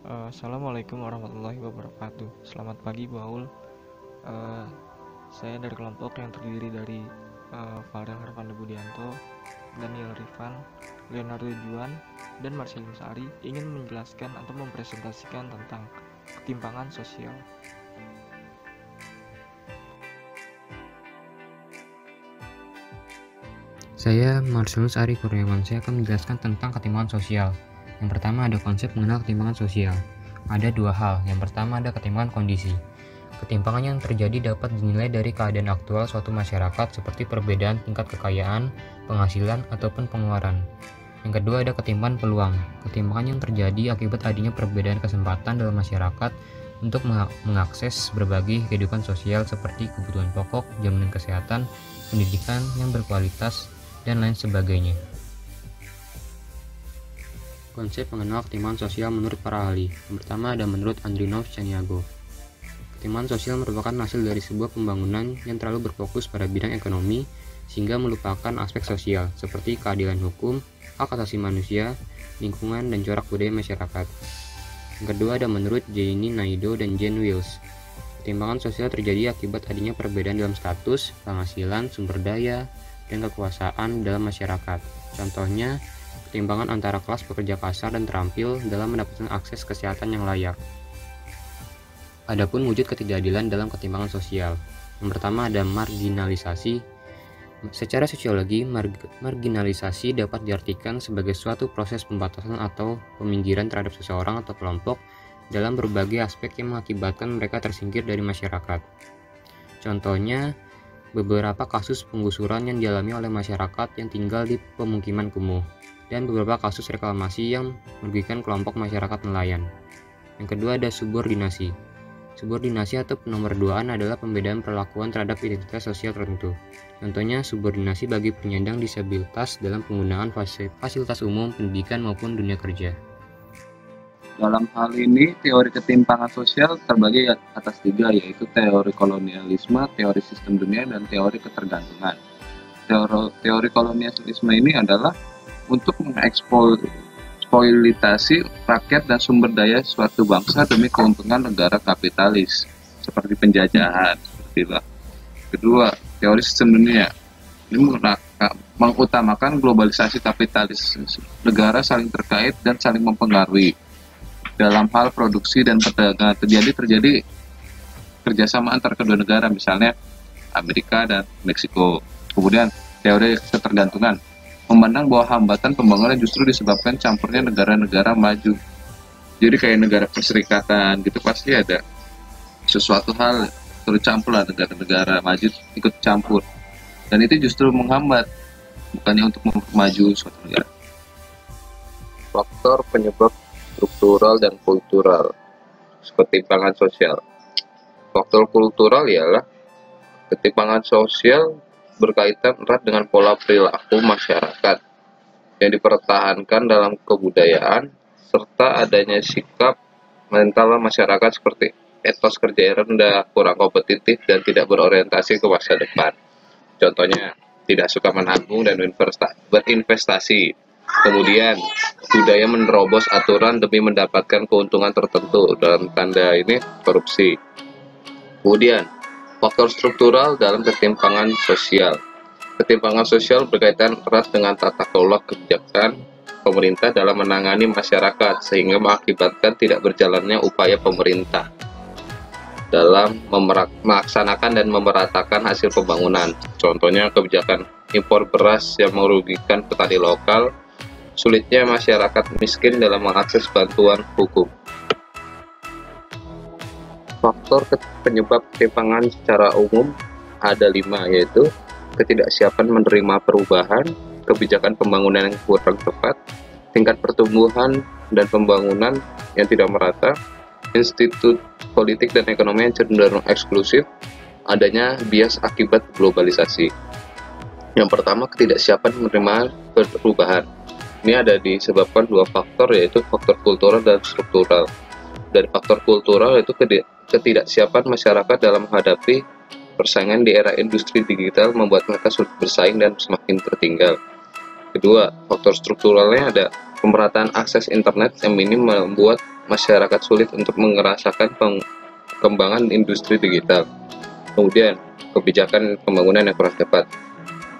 Assalamualaikum warahmatullahi wabarakatuh. Selamat pagi, Bu Aul. Eh, saya dari kelompok yang terdiri dari Valen Harvanda Budianto, Daniel Rifan, Leonardo Juan, dan Marcelin Sari ingin menjelaskan atau mempresentasikan tentang ketimpangan sosial. Saya Marcelus Ari Kurniawan. Saya akan menjelaskan tentang ketimpangan sosial. Yang pertama ada konsep mengenal ketimpangan sosial. Ada dua hal. Yang pertama ada ketimpangan kondisi. Ketimpangan yang terjadi dapat dinilai dari keadaan aktual suatu masyarakat seperti perbedaan tingkat kekayaan, penghasilan, ataupun pengeluaran. Yang kedua ada ketimpangan peluang. Ketimpangan yang terjadi akibat adanya perbedaan kesempatan dalam masyarakat untuk mengakses berbagai kehidupan sosial seperti kebutuhan pokok, jaminan kesehatan, pendidikan yang berkualitas, dan lain sebagainya. Konsep mengenal ketimpangan sosial menurut para ahli. Yang pertama ada menurut Andrinov Chaniago. Ketimpangan sosial merupakan hasil dari sebuah pembangunan yang terlalu berfokus pada bidang ekonomi sehingga melupakan aspek sosial seperti keadilan hukum, hak asasi manusia, lingkungan, dan corak budaya masyarakat. Yang kedua ada menurut Jenny Naido dan Jane Wills. Ketimpangan sosial terjadi akibat adanya perbedaan dalam status, penghasilan, sumber daya, dan kekuasaan dalam masyarakat. Contohnya, ketimpangan antara kelas pekerja kasar dan terampil dalam mendapatkan akses kesehatan yang layak. Adapun wujud ketidakadilan dalam ketimpangan sosial. Yang pertama ada marginalisasi. Secara sosiologi, marginalisasi dapat diartikan sebagai suatu proses pembatasan atau peminggiran terhadap seseorang atau kelompok dalam berbagai aspek yang mengakibatkan mereka tersingkir dari masyarakat. Contohnya, beberapa kasus penggusuran yang dialami oleh masyarakat yang tinggal di pemukiman kumuh, dan beberapa kasus reklamasi yang merugikan kelompok masyarakat nelayan. Yang kedua ada subordinasi. Subordinasi atau penomorduaan adalah pembedaan perlakuan terhadap identitas sosial tertentu. Contohnya subordinasi bagi penyandang disabilitas dalam penggunaan fasilitas umum, pendidikan maupun dunia kerja. Dalam hal ini, teori ketimpangan sosial terbagi atas tiga, yaitu teori kolonialisme, teori sistem dunia, dan teori ketergantungan. Teori kolonialisme ini adalah untuk mengeksploitasi rakyat dan sumber daya suatu bangsa demi keuntungan negara kapitalis, seperti penjajahan. Kedua, teori sistem dunia. Ini mengutamakan globalisasi kapitalis, negara saling terkait dan saling mempengaruhi. Dalam hal produksi dan perdagangan terjadi kerjasama antar kedua negara, misalnya Amerika dan Meksiko. Kemudian teori ketergantungan memandang bahwa hambatan pembangunan justru disebabkan campurnya negara-negara maju. Jadi kayak negara perserikatan gitu, pasti ada sesuatu hal tercampur lah, negara-negara maju ikut campur, dan itu justru menghambat, bukannya untuk mempermaju suatu negara. Faktor penyebab struktural dan kultural ketimpangan sosial. Faktor kultural ialah ketimpangan sosial berkaitan erat dengan pola perilaku masyarakat yang dipertahankan dalam kebudayaan serta adanya sikap mental masyarakat seperti etos kerja rendah, kurang kompetitif, dan tidak berorientasi ke masa depan. Contohnya, tidak suka menabung dan berinvestasi. Kemudian, budaya menerobos aturan demi mendapatkan keuntungan tertentu, dalam tanda ini korupsi. Kemudian, faktor struktural dalam ketimpangan sosial. Ketimpangan sosial berkaitan erat dengan tata kelola kebijakan pemerintah dalam menangani masyarakat, sehingga mengakibatkan tidak berjalannya upaya pemerintah dalam melaksanakan dan memeratakan hasil pembangunan. Contohnya, kebijakan impor beras yang merugikan petani lokal, sulitnya masyarakat miskin dalam mengakses bantuan hukum. Faktor penyebab ketimpangan secara umum ada 5, yaitu ketidaksiapan menerima perubahan, kebijakan pembangunan yang kurang tepat, tingkat pertumbuhan dan pembangunan yang tidak merata, institut politik dan ekonomi yang cenderung eksklusif, adanya bias akibat globalisasi. Yang pertama, ketidaksiapan menerima perubahan. Ini ada disebabkan dua faktor, yaitu faktor kultural dan struktural. Dari faktor kultural yaitu ketidaksiapan masyarakat dalam menghadapi persaingan di era industri digital membuat mereka sulit bersaing dan semakin tertinggal. Kedua, faktor strukturalnya ada pemerataan akses internet yang minim membuat masyarakat sulit untuk merasakan pengembangan industri digital. Kemudian, kebijakan pembangunan yang kurang tepat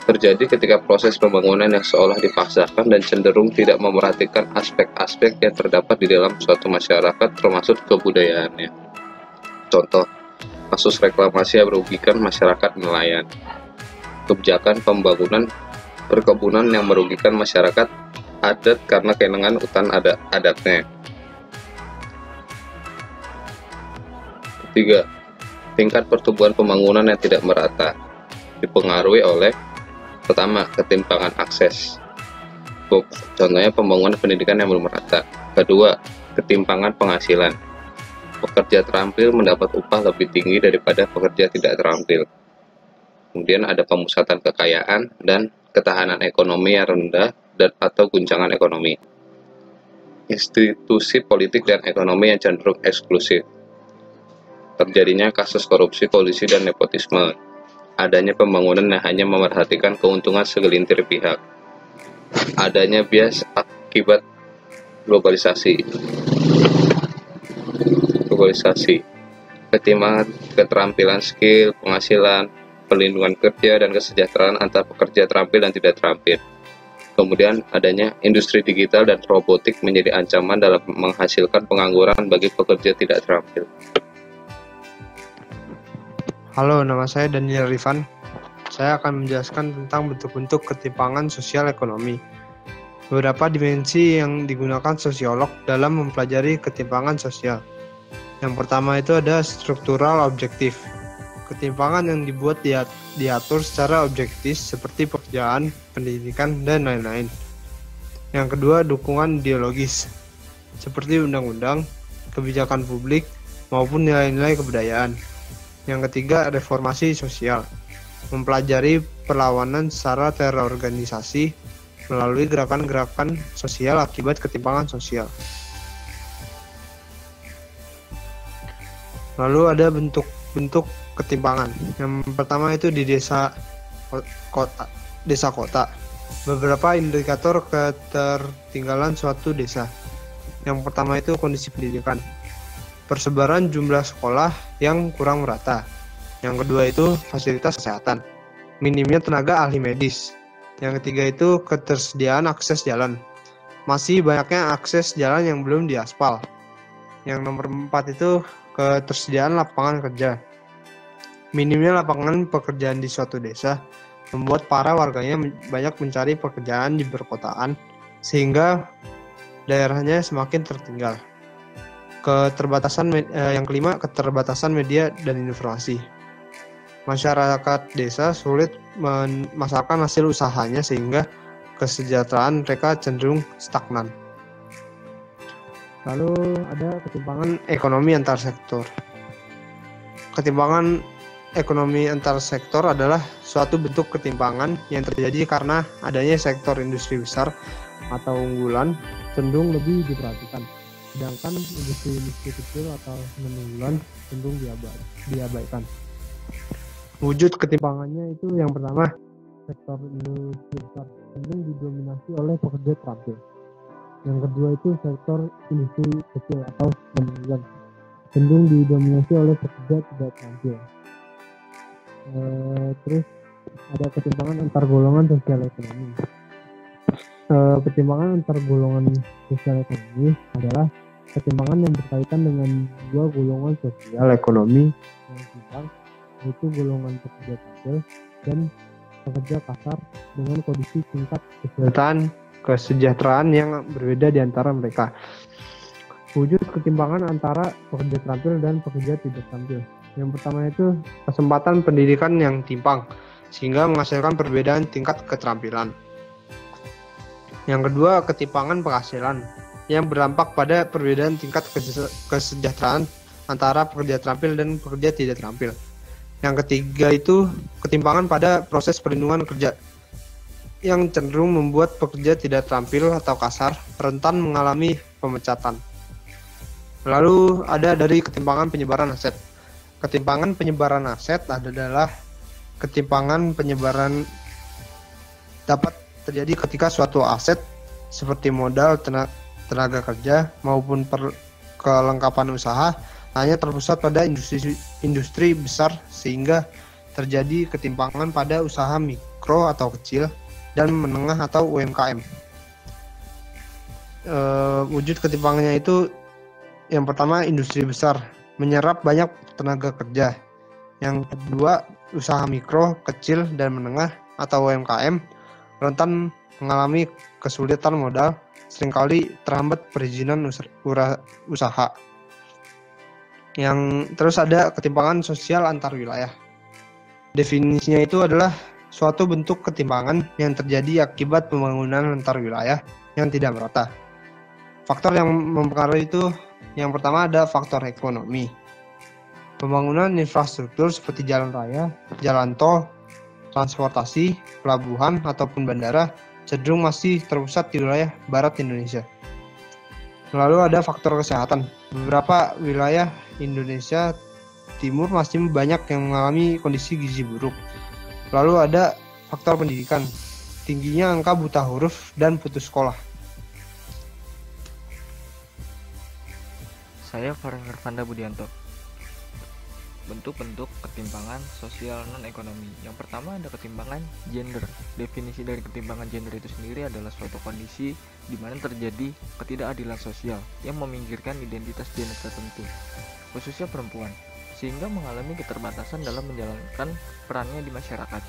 terjadi ketika proses pembangunan yang seolah dipaksakan dan cenderung tidak memerhatikan aspek-aspek yang terdapat di dalam suatu masyarakat termasuk kebudayaannya. Contoh, kasus reklamasi yang merugikan masyarakat nelayan. Kebijakan pembangunan perkebunan yang merugikan masyarakat adat karena kewenangan hutan adatnya. Ketiga, tingkat pertumbuhan pembangunan yang tidak merata dipengaruhi oleh pertama, ketimpangan akses. Contohnya pembangunan pendidikan yang belum merata. Kedua, ketimpangan penghasilan. Pekerja terampil mendapat upah lebih tinggi daripada pekerja tidak terampil. Kemudian ada pemusatan kekayaan dan ketahanan ekonomi yang rendah dan atau guncangan ekonomi. Institusi politik dan ekonomi yang cenderung eksklusif. Terjadinya kasus korupsi, kolusi, dan nepotisme. Adanya pembangunan yang hanya memerhatikan keuntungan segelintir pihak. Adanya bias akibat globalisasi. Ketimpangan keterampilan skill, penghasilan, perlindungan kerja, dan kesejahteraan antar pekerja terampil dan tidak terampil. Kemudian adanya industri digital dan robotik menjadi ancaman dalam menghasilkan pengangguran bagi pekerja tidak terampil. Halo, nama saya Daniel Rifan. Saya akan menjelaskan tentang bentuk-bentuk ketimpangan sosial ekonomi. Beberapa dimensi yang digunakan sosiolog dalam mempelajari ketimpangan sosial. Yang pertama itu ada struktural objektif. Ketimpangan yang dibuat diatur secara objektif seperti pekerjaan, pendidikan, dan lain-lain. Yang kedua, dukungan ideologis, seperti undang-undang, kebijakan publik, maupun nilai-nilai kebudayaan. Yang ketiga, reformasi sosial, mempelajari perlawanan secara terorganisasi melalui gerakan-gerakan sosial akibat ketimpangan sosial. Lalu ada bentuk-bentuk ketimpangan. Yang pertama itu di desa kota. Beberapa indikator ketertinggalan suatu desa. Yang pertama itu kondisi pendidikan. Persebaran jumlah sekolah yang kurang merata. Yang kedua itu fasilitas kesehatan. Minimnya tenaga ahli medis. Yang ketiga itu ketersediaan akses jalan. Masih banyaknya akses jalan yang belum diaspal. Yang nomor 4 itu ketersediaan lapangan kerja. Minimnya lapangan pekerjaan di suatu desa membuat para warganya banyak mencari pekerjaan di perkotaan sehingga daerahnya semakin tertinggal. Yang kelima, keterbatasan media dan informasi. Masyarakat desa sulit memasarkan hasil usahanya sehingga kesejahteraan mereka cenderung stagnan. Lalu ada ketimpangan ekonomi antar sektor. Ketimpangan ekonomi antar sektor adalah suatu bentuk ketimpangan yang terjadi karena adanya sektor industri besar atau unggulan cenderung lebih diperhatikan, sedangkan industri kecil atau non-unggulan cenderung diabaikan. Wujud ketimpangannya itu yang pertama, sektor industri besar cenderung didominasi oleh pekerja terampil. Yang kedua itu sektor industri kecil atau non-unggulan cenderung didominasi oleh pekerja tidak terampil. Terus ada ketimpangan antar golongan sosial ekonomi. Ketimpangan antar golongan sosial ekonomi adalah ketimpangan yang berkaitan dengan dua golongan sosial ekonomi yang timpang, yaitu golongan pekerja terampil dan pekerja kasar dengan kondisi tingkat kesejahteraan yang berbeda di antara mereka. Wujud ketimpangan antara pekerja terampil dan pekerja tidak terampil. Yang pertama itu kesempatan pendidikan yang timpang sehingga menghasilkan perbedaan tingkat keterampilan. Yang kedua, ketimpangan penghasilan yang berdampak pada perbedaan tingkat kesejahteraan antara pekerja terampil dan pekerja tidak terampil. Yang ketiga itu ketimpangan pada proses perlindungan kerja yang cenderung membuat pekerja tidak terampil atau kasar rentan mengalami pemecatan. Lalu ada dari ketimpangan penyebaran aset. Ketimpangan penyebaran aset adalah ketimpangan penyebaran dapat terjadi ketika suatu aset seperti modal, tenaga kerja maupun kelengkapan usaha hanya terpusat pada industri besar sehingga terjadi ketimpangan pada usaha mikro atau kecil dan menengah atau UMKM. Wujud ketimpangannya itu yang pertama industri besar menyerap banyak tenaga kerja. Yang kedua usaha mikro, kecil dan menengah atau UMKM rentan mengalami kesulitan modal, seringkali terhambat perizinan usaha. Yang terus ada ketimpangan sosial antar wilayah. Definisinya itu adalah suatu bentuk ketimpangan yang terjadi akibat pembangunan antar wilayah yang tidak merata. Faktor yang mempengaruhi itu yang pertama ada faktor ekonomi. Pembangunan infrastruktur seperti jalan raya, jalan tol, transportasi, pelabuhan ataupun bandara cenderung masih terpusat di wilayah barat Indonesia. Lalu ada faktor kesehatan. Beberapa wilayah Indonesia Timur masih banyak yang mengalami kondisi gizi buruk. Lalu ada faktor pendidikan. Tingginya angka buta huruf dan putus sekolah. Saya Farhan Irfanda Budianto. Bentuk-bentuk ketimpangan sosial non-ekonomi. Yang pertama ada ketimpangan gender. Definisi dari ketimpangan gender itu sendiri adalah suatu kondisi di mana terjadi ketidakadilan sosial yang meminggirkan identitas gender tertentu, khususnya perempuan, sehingga mengalami keterbatasan dalam menjalankan perannya di masyarakat.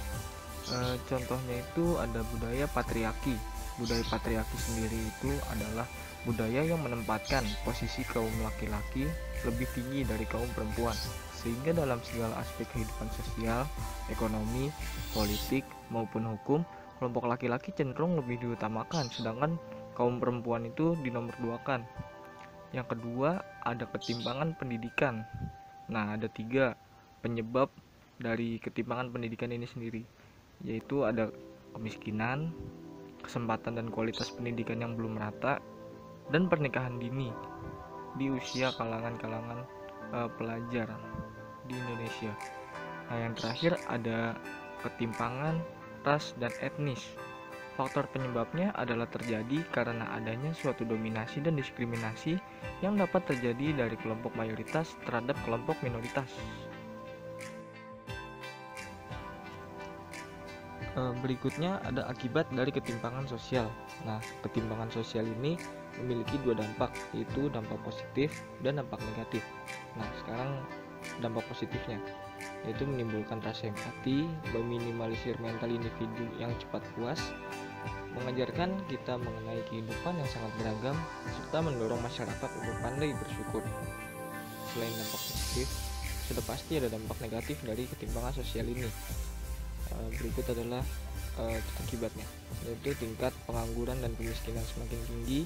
Contohnya itu ada budaya patriarki. Budaya patriarki sendiri itu adalah budaya yang menempatkan posisi kaum laki-laki lebih tinggi dari kaum perempuan, sehingga dalam segala aspek kehidupan sosial, ekonomi, politik, maupun hukum, kelompok laki-laki cenderung lebih diutamakan, sedangkan kaum perempuan itu dinomorduakan. Yang kedua, ada ketimpangan pendidikan. Nah, ada 3 penyebab dari ketimpangan pendidikan ini sendiri, yaitu ada kemiskinan, kesempatan dan kualitas pendidikan yang belum merata, dan pernikahan dini di usia kalangan-kalangan pelajar di Indonesia. Nah, yang terakhir ada ketimpangan ras dan etnis. Faktor penyebabnya adalah terjadi karena adanya suatu dominasi dan diskriminasi yang dapat terjadi dari kelompok mayoritas terhadap kelompok minoritas. Berikutnya ada akibat dari ketimpangan sosial. Nah, ketimpangan sosial ini memiliki 2 dampak, yaitu dampak positif dan dampak negatif. Nah, sekarang dampak positifnya, yaitu menimbulkan rasa empati, meminimalisir mental individu yang cepat puas, mengajarkan kita mengenai kehidupan yang sangat beragam, serta mendorong masyarakat untuk pandai bersyukur. Selain dampak positif, sudah pasti ada dampak negatif dari ketimpangan sosial ini. Berikut adalah akibatnya, yaitu tingkat pengangguran dan kemiskinan semakin tinggi,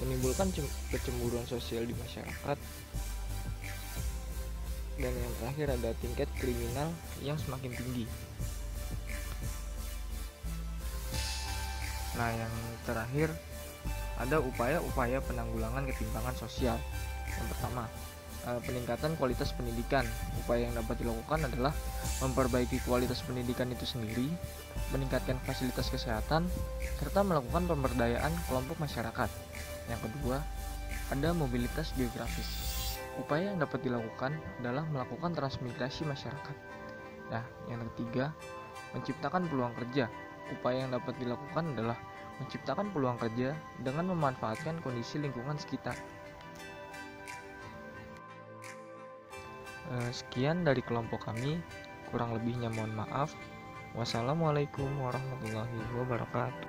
menimbulkan kecemburuan sosial di masyarakat, dan yang terakhir ada tingkat kriminal yang semakin tinggi. Nah, yang terakhir ada upaya-upaya penanggulangan ketimpangan sosial. Yang pertama, peningkatan kualitas pendidikan. Upaya yang dapat dilakukan adalah memperbaiki kualitas pendidikan itu sendiri, meningkatkan fasilitas kesehatan, serta melakukan pemberdayaan kelompok masyarakat. Yang kedua, ada mobilitas geografis. Upaya yang dapat dilakukan adalah melakukan transmigrasi masyarakat. Nah, yang ketiga, menciptakan peluang kerja. Upaya yang dapat dilakukan adalah menciptakan peluang kerja dengan memanfaatkan kondisi lingkungan sekitar. Sekian dari kelompok kami, kurang lebihnya mohon maaf. Wassalamualaikum warahmatullahi wabarakatuh.